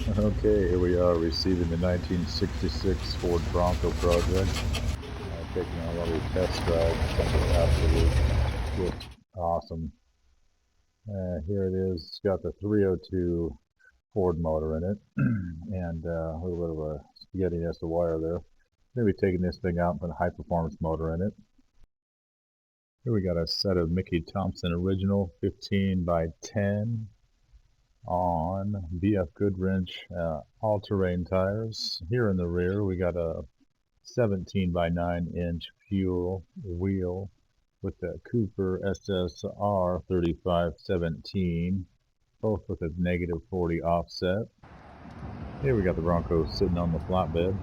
Okay, here we are receiving the 1966 Ford Bronco project. Taking a lot of test drives. It's absolutely just awesome. Here it is. It's got the 302 Ford motor in it, and a little bit of a spaghetti nest of wire there. Maybe taking this thing out and put a high performance motor in it. Here we got a set of Mickey Thompson original 15 by 10 on BF Goodwrench all-terrain tires. Here in the rear we got a 17 by 9 inch fuel wheel with the Cooper SSR 3517, both with a -40 offset. Here we got the Bronco sitting on the flatbed.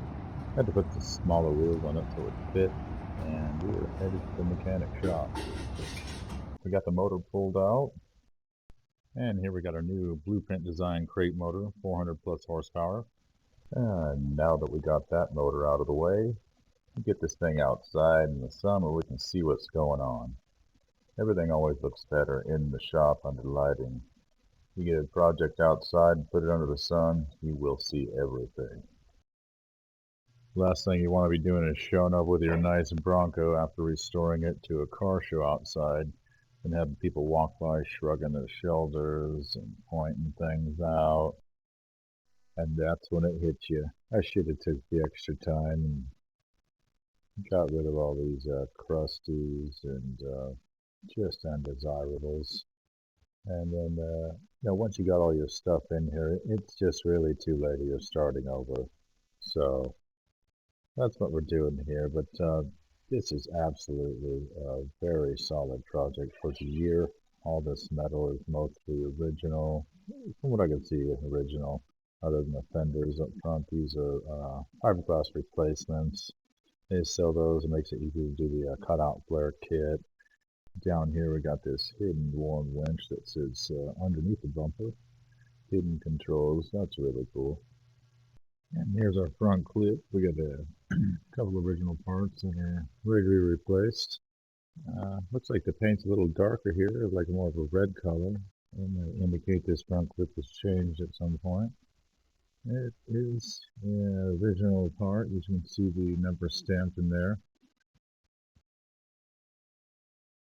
Had to put the smaller wheels on it so it fit, and we were headed to the mechanic shop. We got the motor pulled out, and here we got our new blueprint design crate motor, 400 plus horsepower. And now that we got that motor out of the way, we get this thing outside in the sun where we can see what's going on. Everything always looks better in the shop under lighting. You get a project outside and put it under the sun, you will see everything. Last thing you want to be doing is showing up with your nice Bronco after restoring it to a car show outside and having people walk by shrugging their shoulders and pointing things out. And that's when it hits you. I should have took the extra time and got rid of all these crusties and just undesirables. And then, once you got all your stuff in here, it's just really too late. You're starting over. So that's what we're doing here. But this is absolutely a very solid project for the year. All this metal is mostly original. From what I can see, original. Other than the fenders up front, these are fiberglass replacements. They sell those. It makes it easy to do the cutout flare kit. Down here we got this hidden worn winch that sits underneath the bumper. Hidden controls. That's really cool. And here's our front clip. We got a couple original parts that are ready to be replaced. Looks like the paint's a little darker here, like more of a red color. And they indicate this front clip was changed at some point. It is an original part. You can see the number stamped in there.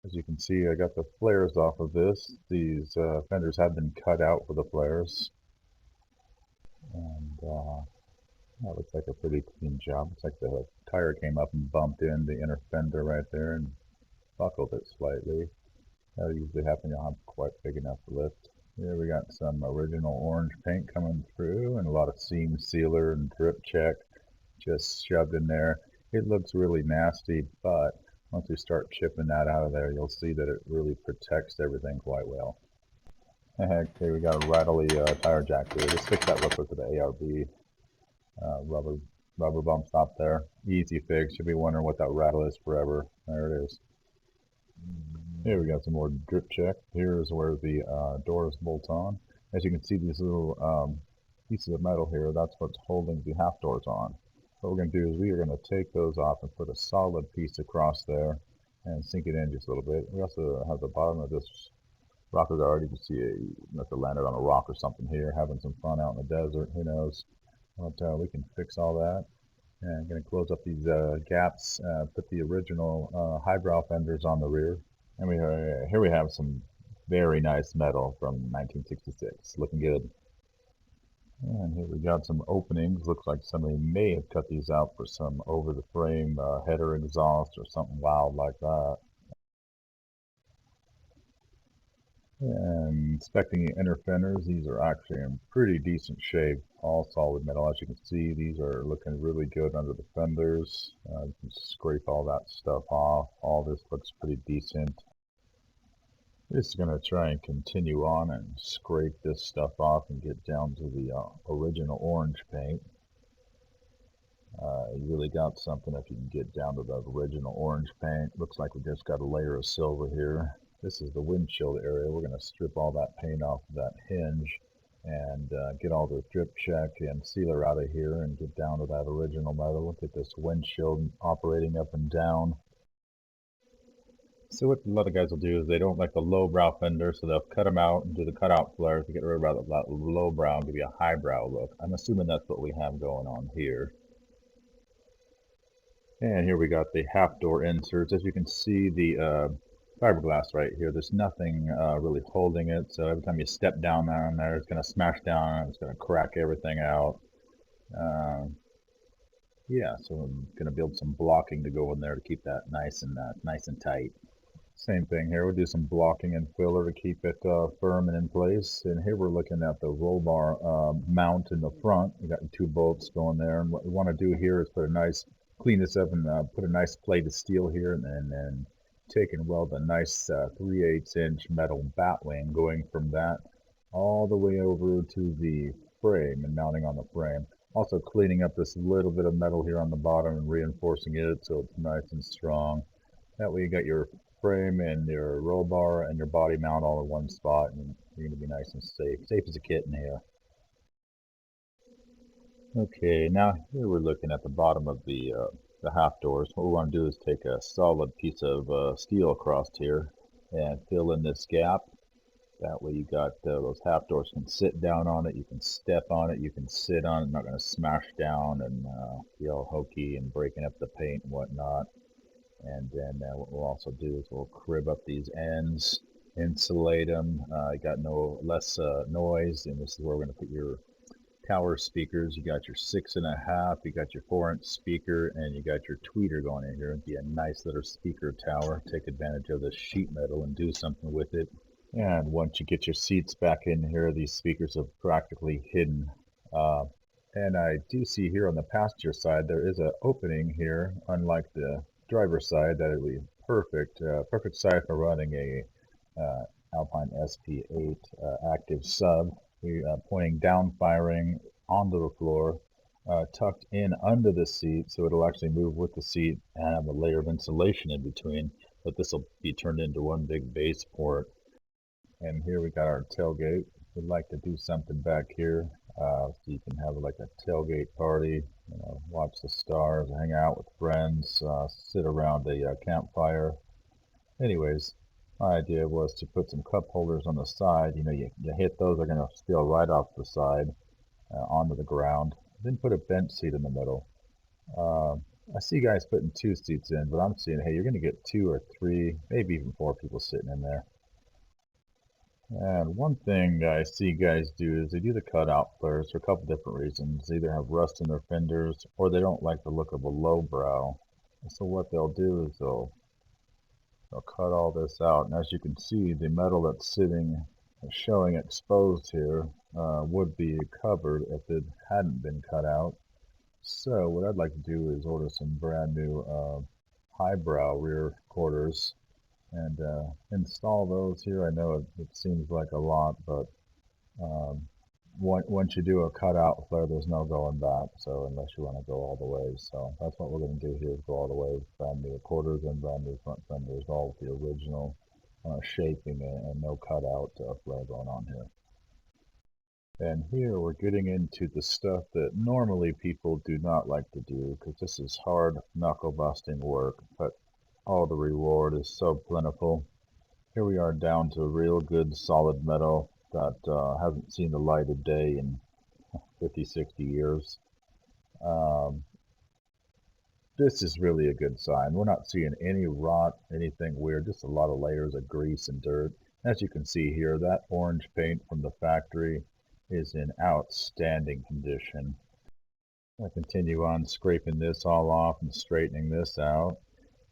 As you can see, I got the flares off of this. These fenders have been cut out for the flares. And that looks like a pretty clean job. Looks like the tire came up and bumped in the inner fender right there and buckled it slightly. That'll usually happen. You'll have quite big enough lift. Here we got some original orange paint coming through and a lot of seam sealer and drip check just shoved in there. It looks really nasty, but once we start chipping that out of there, you'll see that it really protects everything quite well. Okay, we got a rattly tire jack here. Just fix that real quick with the ARB rubber bump stop there. Easy fix. You'll be wondering what that rattle is forever. There it is. Here we got some more drip check. Here's where the doors bolt on. As you can see, these little pieces of metal here, that's what's holding the half doors on. What we're going to do is we are going to take those off and put a solid piece across there and sink it in just a little bit. We also have the bottom of this rocker guard. You can see it must have landed on a rock or something here, having some fun out in the desert. Who knows? But we can fix all that. And I'm going to close up these gaps, put the original highbrow fenders on the rear. And here we have some very nice metal from 1966, looking good. And here we got some openings. Looks like somebody may have cut these out for some over-the-frame header exhaust or something wild like that. And inspecting the inner fenders, these are actually in pretty decent shape. All solid metal. As you can see, these are looking really good under the fenders. You can scrape all that stuff off. All this looks pretty decent. Just going to try and continue on and scrape this stuff off and get down to the original orange paint. You really got something if you can get down to the original orange paint. Looks like we just got a layer of silver here. This is the windshield area. We're going to strip all that paint off of that hinge and get all the drip check and sealer out of here and get down to that original metal. Look at this windshield operating up and down. So what a lot of guys will do is they don't like the lowbrow fender, so they'll cut them out and do the cutout flares to get rid of that lowbrow and give you a highbrow look. I'm assuming that's what we have going on here. And here we got the half door inserts. As you can see, the fiberglass right here, there's nothing really holding it. So every time you step down on there, it's going to smash down. It's going to crack everything out. Yeah, so I'm going to build some blocking to go in there to keep that nice and tight. Same thing here. We'll do some blocking and filler to keep it firm and in place. And here we're looking at the roll bar mount in the front. We got 2 bolts going there. And what we want to do here is clean this up and put a nice plate of steel here, and then take and weld a nice 3/8 inch metal bat wing going from that all the way over to the frame and mounting on the frame. Also cleaning up this little bit of metal here on the bottom and reinforcing it so it's nice and strong. That way you got your frame and your roll bar and your body mount all in one spot, and you're going to be nice and safe as a kitten here. Okay, now here we're looking at the bottom of the half doors. What we want to do is take a solid piece of steel across here and fill in this gap. That way you got those half doors can sit down on it, you can step on it, you can sit on it, not going to smash down and be all hokey and breaking up the paint and whatnot. And then what we'll also do is we'll crib up these ends, insulate them. You got no less noise, and this is where we're going to put your tower speakers. You got your 6.5, you got your 4-inch speaker, and you got your tweeter going in here. It'd be a nice little speaker tower. Take advantage of this sheet metal and do something with it. And once you get your seats back in here, these speakers are practically hidden. And I do see here on the passenger side there is an opening here, unlike the driver's side, that would be perfect side for running a Alpine SP8 active sub. We pointing down firing onto the floor, tucked in under the seat, so it'll actually move with the seat and have a layer of insulation in between. But this will be turned into one big base port. And here we got our tailgate. We'd like to do something back here, so you can have like a tailgate party, watch the stars, hang out with friends, sit around a campfire. Anyways, my idea was to put some cup holders on the side. You hit those, they're going to spill right off the side onto the ground. Then put a bench seat in the middle. I see guys putting 2 seats in, but I'm seeing, hey, you're going to get 2 or 3, maybe even 4 people sitting in there. And one thing I see guys do is they do the cutout flares for a couple different reasons. They either have rust in their fenders or they don't like the look of a lowbrow. So what they'll do is they'll cut all this out. And as you can see, the metal that's showing exposed here would be covered if it hadn't been cut out. So what I'd like to do is order some brand new highbrow rear quarters and install those here. I know it seems like a lot, but once you do a cutout flare, there's no going back. So unless you want to go all the way, so that's what we're going to do here: is go all the way with brand new quarters and brand new front fenders, all with the original shaping and no cutout flare going on here. And here we're getting into the stuff that normally people do not like to do, because this is hard knuckle busting work, but all the reward is so plentiful. Here we are down to real good solid metal that hasn't seen the light of day in 50-60 years. This is really a good sign. We're not seeing any rot, anything weird, just a lot of layers of grease and dirt. As you can see here, that orange paint from the factory is in outstanding condition. I'll continue on scraping this all off and straightening this out,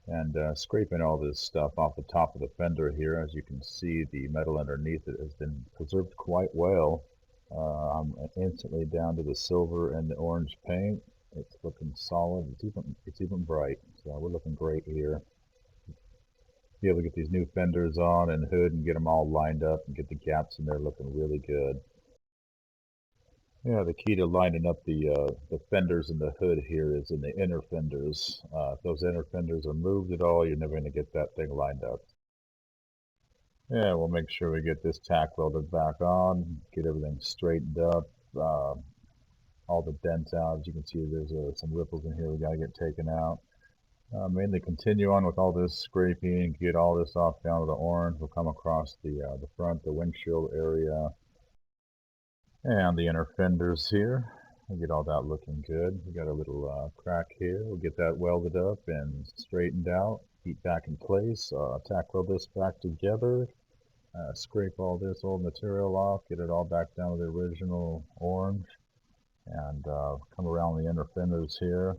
and scraping all this stuff off the top of the fender here. As you can see, the metal underneath it has been preserved quite well. I'm instantly down to the silver and the orange paint. It's looking solid. It's even bright. So we're looking great here. Be able to get these new fenders on and hood and get them all lined up and get the gaps in there looking really good. Yeah, the key to lining up the fenders and the hood here is in the inner fenders. If those inner fenders are moved at all, you're never going to get that thing lined up. Yeah, we'll make sure we get this tack welded back on, get everything straightened up, all the dents out. As you can see, there's some ripples in here we got to get taken out. Mainly continue on with all this scraping, get all this off down to the orange. We'll come across the front, the windshield area, and the inner fenders here. We'll get all that looking good. We got a little crack here. We'll get that welded up and straightened out, heat back in place, tack weld this back together, scrape all this old material off, get it all back down to the original orange, and come around the inner fenders here.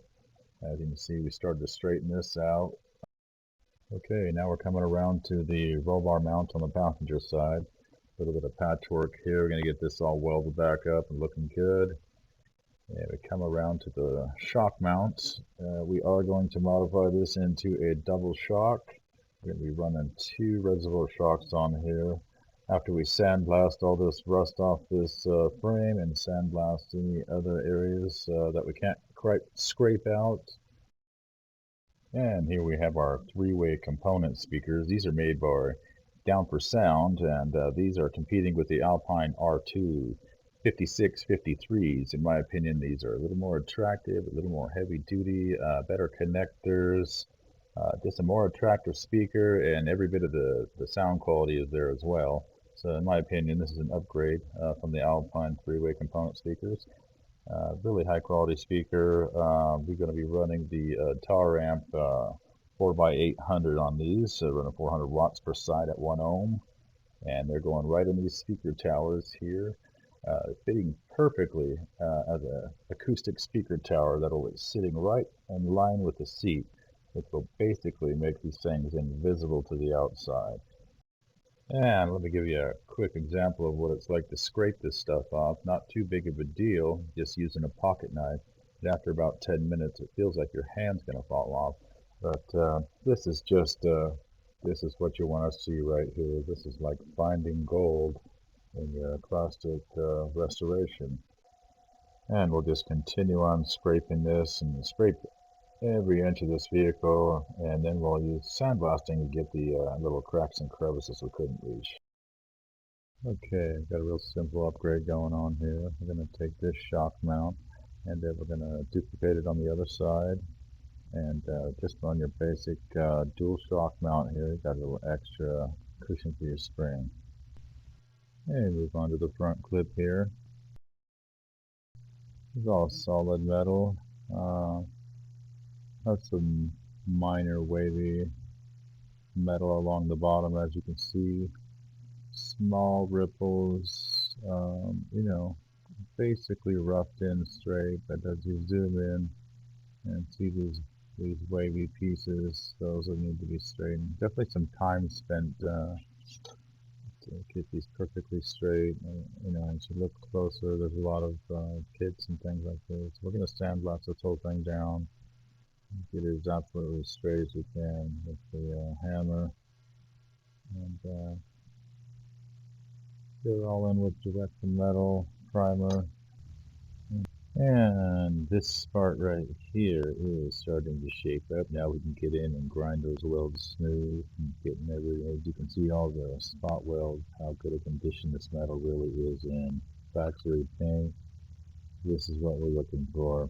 As you can see, we started to straighten this out. Okay, now we're coming around to the roll bar mount on the passenger side. A little bit of patchwork here. We're going to get this all welded back up and looking good. And we come around to the shock mounts. We are going to modify this into a double shock. We're going to be running 2 reservoir shocks on here. After we sandblast all this rust off this frame and sandblast any other areas that we can't quite scrape out. And here we have our 3-way component speakers. These are made by Down for Sound, and these are competing with the Alpine R2 5653s. In my opinion, these are a little more attractive, a little more heavy duty, better connectors, just a more attractive speaker, and every bit of the sound quality is there as well. So in my opinion, this is an upgrade from the Alpine 3-way component speakers. Really high quality speaker. We're going to be running the Tower Amp 4x800 on these, running 400 watts per side at 1 ohm, and they're going right in these speaker towers here, fitting perfectly as an acoustic speaker tower that'll be sitting right in line with the seat, which will basically make these things invisible to the outside. And let me give you a quick example of what it's like to scrape this stuff off. Not too big of a deal, just using a pocket knife. But after about 10 minutes, it feels like your hand's going to fall off. But this is just, this is what you want to see right here. This is like finding gold in your acrostic restoration. And we'll just continue on scraping this and scrape every inch of this vehicle, and then we'll use sandblasting to get the little cracks and crevices we couldn't reach. Okay, got a real simple upgrade going on here. We're going to take this shock mount and then we're going to duplicate it on the other side, and just on your basic dual shock mount here, you got a little extra cushion for your spring. And move on to the front clip here. It's all solid metal. Has some minor wavy metal along the bottom, as you can see. Small ripples, you know, basically roughed in straight, but as you zoom in and see these wavy pieces, those will need to be straightened. Definitely some time spent to get these perfectly straight. You know, as you look closer, there's a lot of pits and things like this. We're going to sandblast this whole thing down, get it as absolutely straight as we can with the hammer, and get it all in with direct metal primer. And this part right here is starting to shape up. Now we can get in and grind those welds smooth and getting every, as you can see, all the spot welds, how good a condition this metal really is in factory paint. This is what we're looking for.